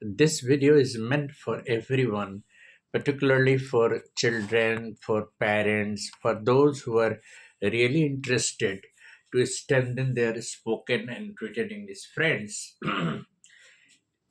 This video is meant for everyone, particularly for children, for parents, for those who are really interested to strengthen their spoken and written English. Friends,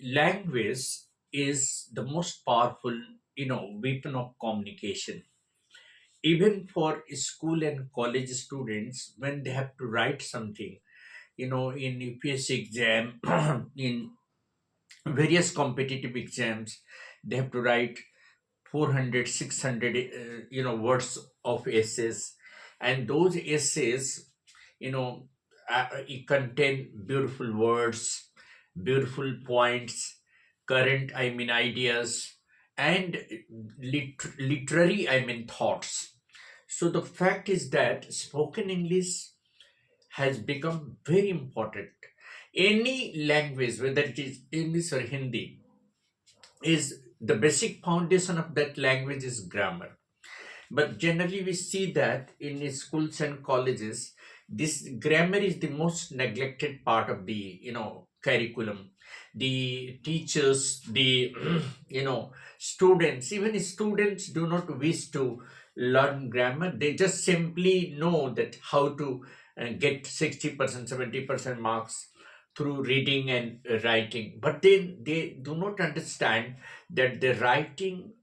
language is the most powerful, weapon of communication. Even for school and college students, when they have to write something, in UPSC exam, in various competitive exams, they have to write 400, 600, words of essays, and those essays, you know it contain beautiful words, beautiful points, current ideas, and literary thoughts. So the fact is that spoken English has become very important. Any language, whether it is English or Hindi, is the basic foundation of that language is grammar. But generally we see that in schools and colleges, this grammar is the most neglected part of the curriculum. The teachers, the students, even students do not wish to learn grammar. They just simply know that how to get 60%, 70% marks through reading and writing, but they do not understand that the writing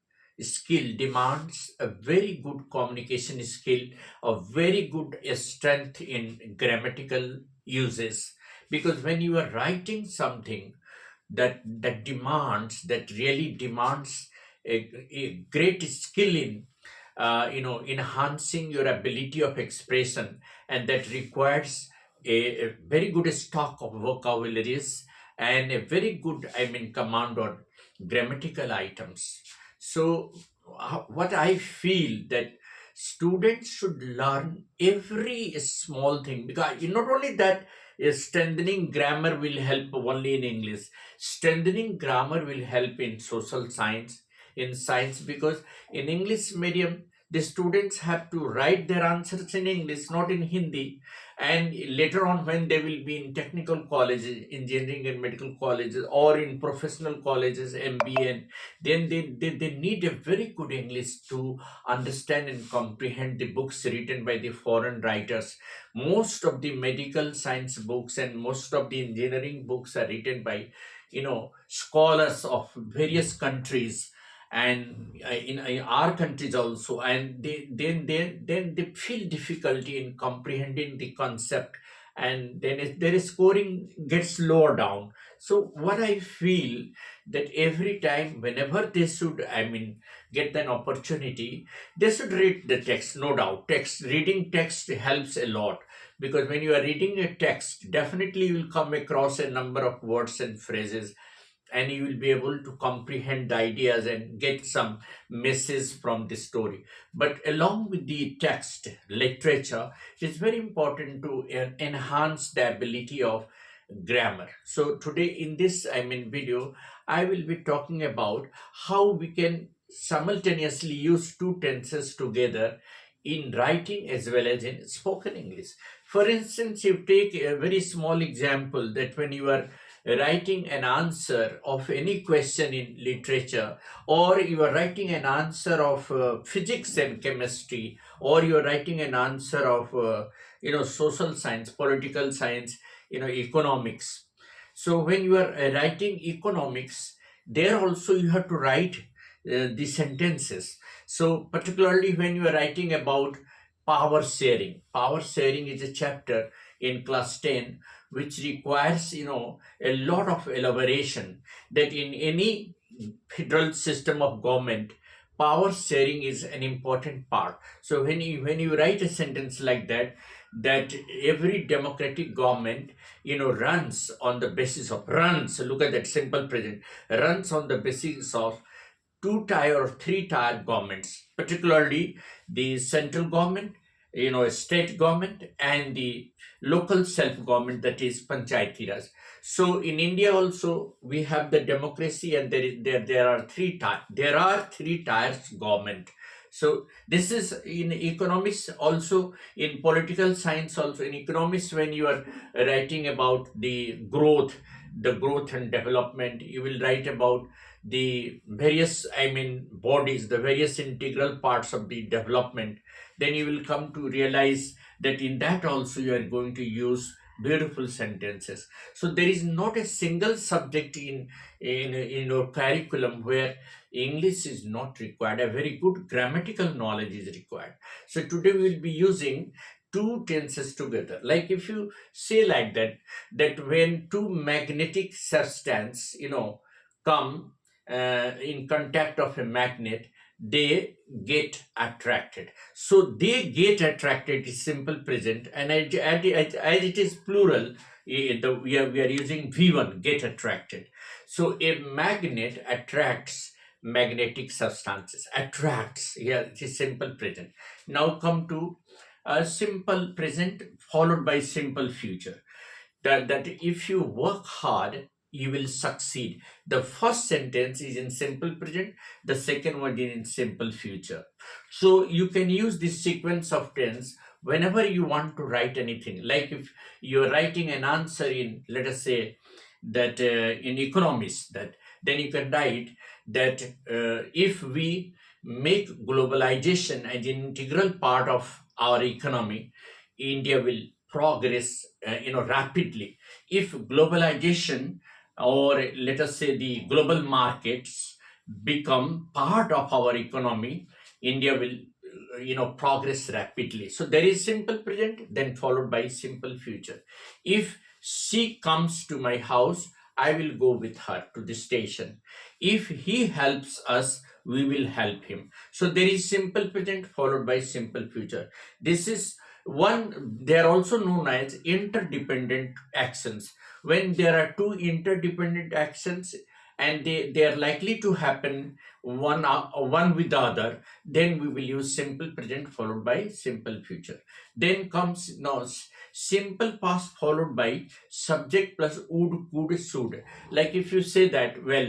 skill demands a very good communication skill, a very good strength in grammatical uses. Because when you are writing something that really demands a great skill in enhancing your ability of expression, and that requires a very good stock of vocabularies and a very good command on grammatical items. So what I feel that students should learn every small thing, because not only that, strengthening grammar will help only in English. Strengthening grammar will help in social science, in science, because in English medium the students have to write their answers in English, not in Hindi. And later on, when they will be in technical colleges, engineering and medical colleges, or in professional colleges, MBA, and then they need a very good English to understand and comprehend the books written by the foreign writers. Most of the medical science books and most of the engineering books are written by scholars of various countries, and in our countries also, and they feel difficulty in comprehending the concept, and then their scoring gets lower down. So what I feel, that every time whenever they should get an opportunity, they should read the text. No doubt, reading text helps a lot, because when you are reading a text, definitely you will come across a number of words and phrases, and you will be able to comprehend the ideas and get some message from the story. But along with the text literature, it is very important to enhance the ability of grammar. So today in this video, I will be talking about how we can simultaneously use two tenses together in writing as well as in spoken English. For instance, you take a very small example, that when you are writing an answer of any question in literature, or you are writing an answer of physics and chemistry, or you are writing an answer of social science, political science, economics. So when you are writing economics, there also you have to write the sentences. So particularly when you are writing about power sharing is a chapter in class 10 which requires a lot of elaboration, that in any federal system of government, power sharing is an important part. So when you write a sentence like that, that every democratic government runs on the basis of runs, look at that simple present, runs on the basis of two-tier or three-tier governments, particularly the central government, state government, and the local self-government, that is Panchayati Raj. So in India also we have the democracy, and there are three tiers government. So this is in economics also, in political science also. In economics, when you are writing about the growth, the growth and development. You will write about the various, bodies, the various integral parts of the development. Then you will come to realize that in that also you are going to use beautiful sentences. So there is not a single subject in your curriculum where English is not required. A very good grammatical knowledge is required. So today we will be using two tenses together. Like if you say like that, that when two magnetic substance, come in contact of a magnet, they get attracted. So they get attracted is simple present, and as it is plural, we are using V1, get attracted. So a magnet attracts magnetic substances, attracts. Yeah, it is simple present. Now come to a simple present followed by simple future. That if you work hard, you will succeed. The first sentence is in simple present, the second one is in simple future. So you can use this sequence of tense whenever you want to write anything. Like if you're writing an answer in, let us say, that in economics, that then you can write that if we make globalization as an integral part of our economy, India will progress rapidly. If globalization, or let us say the global markets, become part of our economy, India will progress rapidly. So there is simple present, then followed by simple future. If she comes to my house, I will go with her to the station. If he helps us, we will help him. So there is simple present followed by simple future. This is one, they are also known as interdependent actions. When there are two interdependent actions and they are likely to happen one with the other, then we will use simple present followed by simple future. Then comes now simple past followed by subject plus would, could, should. Like if you say that, well,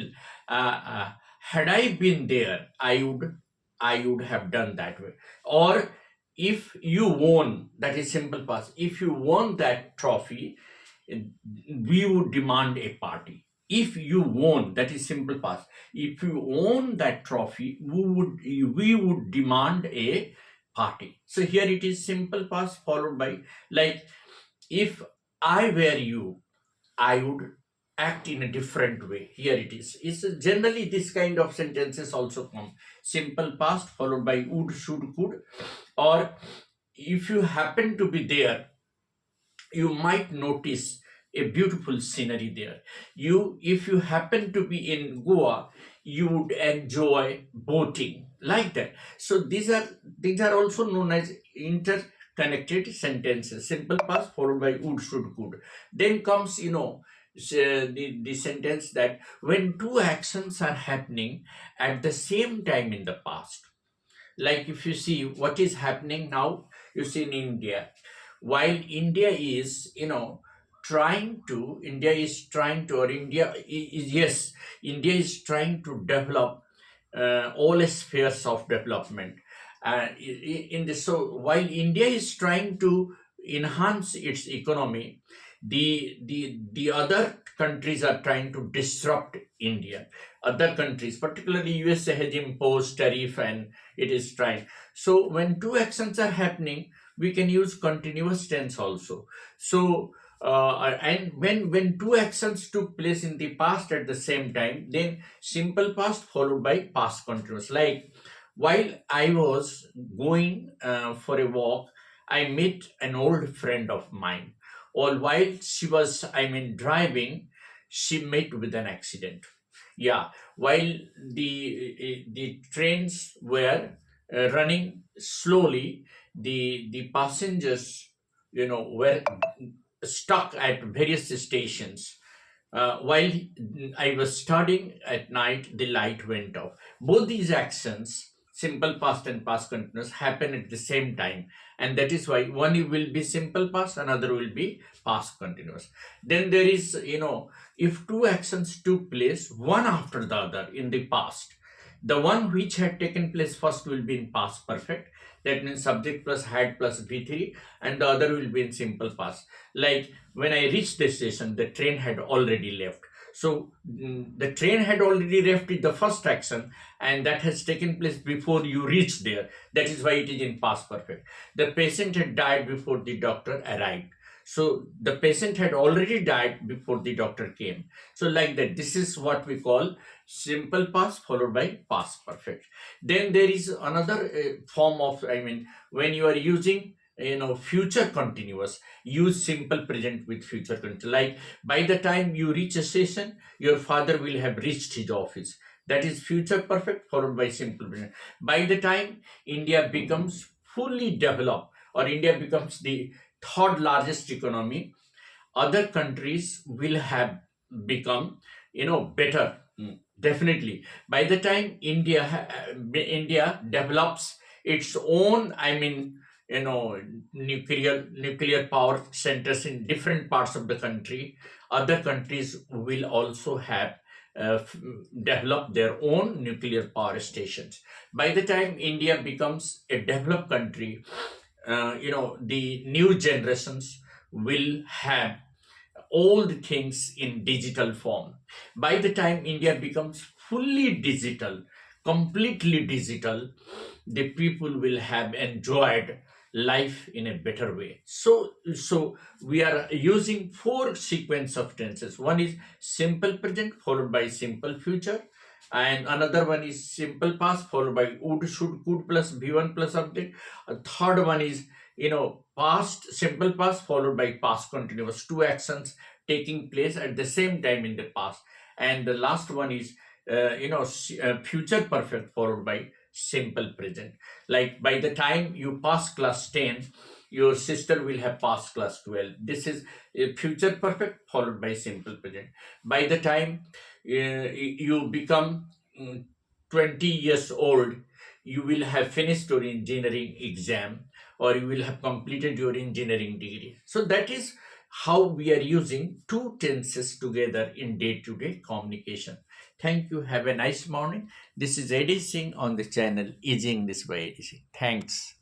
uh, uh, had I been there, I would have done that way. Or if you won, that is simple past, if you won that trophy, we would demand a party. If you won, that is simple past, if you own that trophy, we would demand a party. So here it is simple past followed by, like, if I were you, I would act in a different way. Here it is. It's generally this kind of sentences also come. Simple past followed by would, should, could. Or if you happen to be there, you might notice a beautiful scenery there. If you happen to be in Goa, you would enjoy boating, like that. So these are also known as interconnected sentences. Simple past followed by would, should, could. Then comes the sentence that when two actions are happening at the same time in the past. Like if you see what is happening now, you see in India, while India is trying to, or yes, India is trying to develop all spheres of development. In this, so while India is trying to enhance its economy, the other countries are trying to disrupt India. Other countries, particularly USA, has imposed tariff and it is trying. So when two actions are happening, we can use continuous tense also. So and when two actions took place in the past at the same time, then simple past followed by past continuous. Like while I was going for a walk, I met an old friend of mine. Or while she was, driving, she met with an accident. Yeah, while the trains were running slowly, the passengers, were stuck at various stations. While I was studying at night, the light went off. Both these actions, simple past and past continuous, happen at the same time, and that is why one will be simple past, another will be past continuous. Then there is, if two actions took place one after the other in the past, The one which had taken place first will be in past perfect. That means subject plus had plus V3, and the other will be in simple past. Like when I reached the station, the train had already left. So the train had already left in the first action, and that has taken place before you reach there. That is why it is in past perfect. The patient had died before the doctor arrived. So the patient had already died before the doctor came. So like that, this is what we call simple past followed by past perfect. Then there is another form of, I mean, when you are using future continuous, use simple present with future continuous. Like by the time you reach a station, your father will have reached his office. That is future perfect followed by simple present. By the time India becomes fully developed, or India becomes the third largest economy, other countries will have become better. Definitely by the time India develops its own, I mean, nuclear power centers in different parts of the country, other countries will also have develop their own nuclear power stations. By the time India becomes a developed country, the new generations will have all the things in digital form. By the time India becomes fully digital, completely digital, the people will have enjoyed life in a better way. So we are using four sequence of tenses. One is simple present followed by simple future, and another one is simple past followed by would, should, could plus v1 plus object. A third one is past, simple past followed by past continuous, two actions taking place at the same time in the past. And the last one is future perfect followed by simple present. Like by the time you pass class 10, your sister will have passed class 12. This is a future perfect followed by simple present. By the time you become 20 years old, you will have finished your engineering exam, or you will have completed your engineering degree. So that is how we are using two tenses together in day-to-day communication. Thank you. Have a nice morning. This is Eddie Singh on the channel Easy English by Eddie Singh. Thanks.